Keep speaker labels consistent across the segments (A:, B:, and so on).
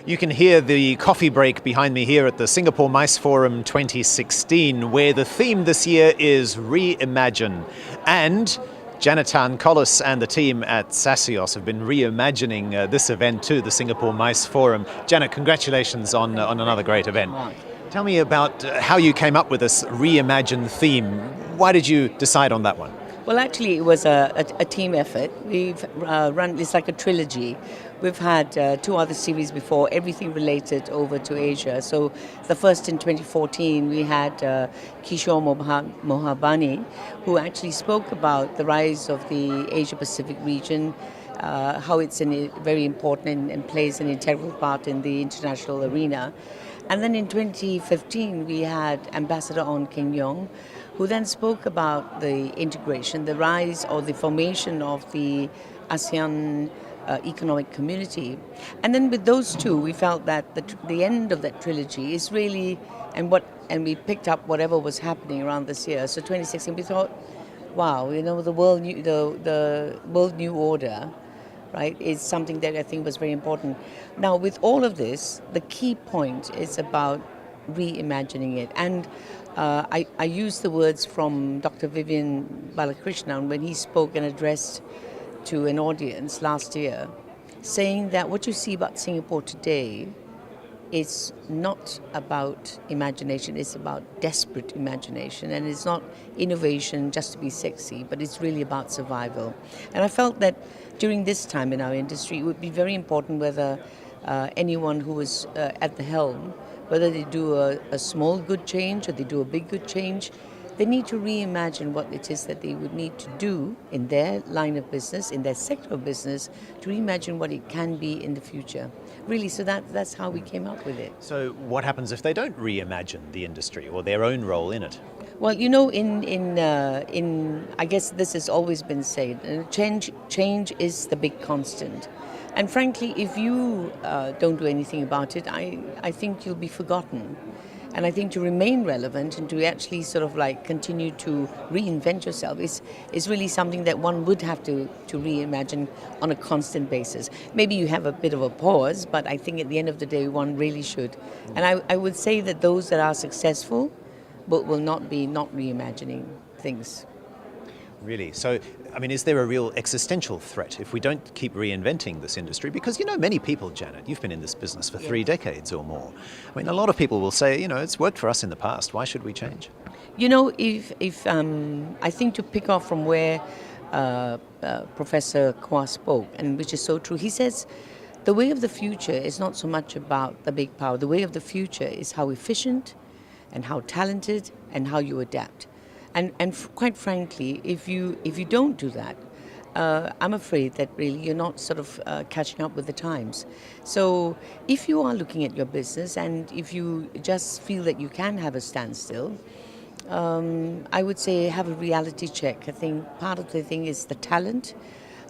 A: You can hear the coffee break behind me here at the Singapore MICE Forum 2016, where the theme this year is Reimagine. And Janet Tan-Collis and the team at SACIOS have been reimagining this event too, the Singapore MICE Forum. Janet, congratulations on another great event. Tell me about how you came up with this Reimagine theme. Why did you decide on that one?
B: Well, actually, it was a team effort. We've run, it's like a trilogy. We've had two other series before, everything related over to Asia. So the first in 2014, we had Kishore Mohabani, who actually spoke about the rise of the Asia-Pacific region, how it's very important and plays an integral part in the international arena. And then in 2015, we had Ambassador On Keng Yong, who then spoke about the integration, the rise or the formation of the ASEAN economic community. And then with those two, we felt that the end of that trilogy is really, and we picked up whatever was happening around this year. So 2016, we thought, wow, the world new order, right, is something that I think was very important. Now, with all of this, the key point is about reimagining it. And I used the words from Dr. Vivian Balakrishnan when he spoke and addressed to an audience last year, saying that what you see about Singapore today is not about imagination, it's about desperate imagination, and it's not innovation just to be sexy, but it's really about survival. And I felt that during this time in our industry, it would be very important whether anyone who is at the helm, whether they do a small good change or they do a big good change, they need to reimagine what it is that they would need to do in their line of business, in their sector of business, to reimagine what it can be in the future. Really, so that's how we came up with it.
A: So what happens if they don't reimagine the industry or their own role in it?
B: Well, in I guess this has always been said, change is the big constant. And frankly, if you don't do anything about it, I think you'll be forgotten. And I think to remain relevant and to actually sort of like continue to reinvent yourself is really something that one would have to reimagine on a constant basis. Maybe you have a bit of a pause, but I think at the end of the day, one really should. And I would say that those that are successful will not be not reimagining things.
A: Really? So, I mean, is there a real existential threat if we don't keep reinventing this industry? Because, many people, Janet, you've been in this business for 3 decades or more. I mean, a lot of people will say, it's worked for us in the past. Why should we change?
B: If I think to pick off from where Professor Kwa spoke, and which is so true, he says, the way of the future is not so much about the big power. The way of the future is how efficient and how talented and how you adapt. And quite frankly, if you don't do that, I'm afraid that really you're not sort of catching up with the times. So if you are looking at your business and if you just feel that you can have a standstill, I would say have a reality check. I think part of the thing is the talent,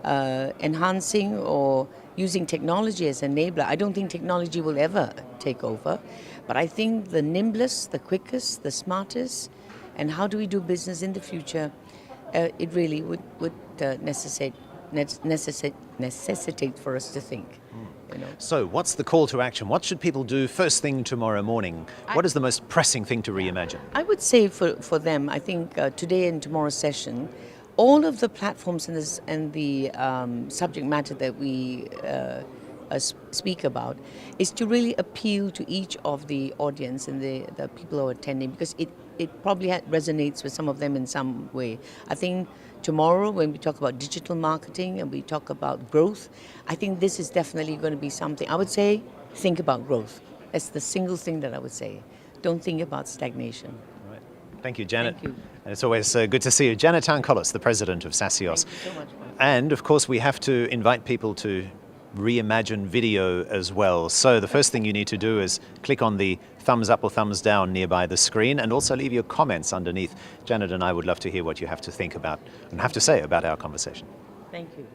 B: enhancing or using technology as an enabler. I don't think technology will ever take over, but I think the nimblest, the quickest, the smartest, and how do we do business in the future, it really would necessitate for us to think.
A: So what's the call to action? What should people do first thing tomorrow morning? What is the most pressing thing to reimagine?
B: I would say for them, I think today and tomorrow's session, all of the platforms and the subject matter that we speak about is to really appeal to each of the audience and the people who are attending, because it probably resonates with some of them in some way. I think tomorrow when we talk about digital marketing and we talk about growth, I think this is definitely going to be something. I would say think about growth. That's the single thing that I would say. Don't think about stagnation.
A: Right. Thank you, Janet.
B: Thank you.
A: And it's always good to see you. Janet Tan-Collis, the president of SACIOS.
B: Thank you so much.
A: And of course we have to invite people to reimagine video as well. So the first thing you need to do is click on the thumbs up or thumbs down nearby the screen, and also leave your comments underneath. Janet and I would love to hear what you have to think about and have to say about our conversation.
B: Thank you.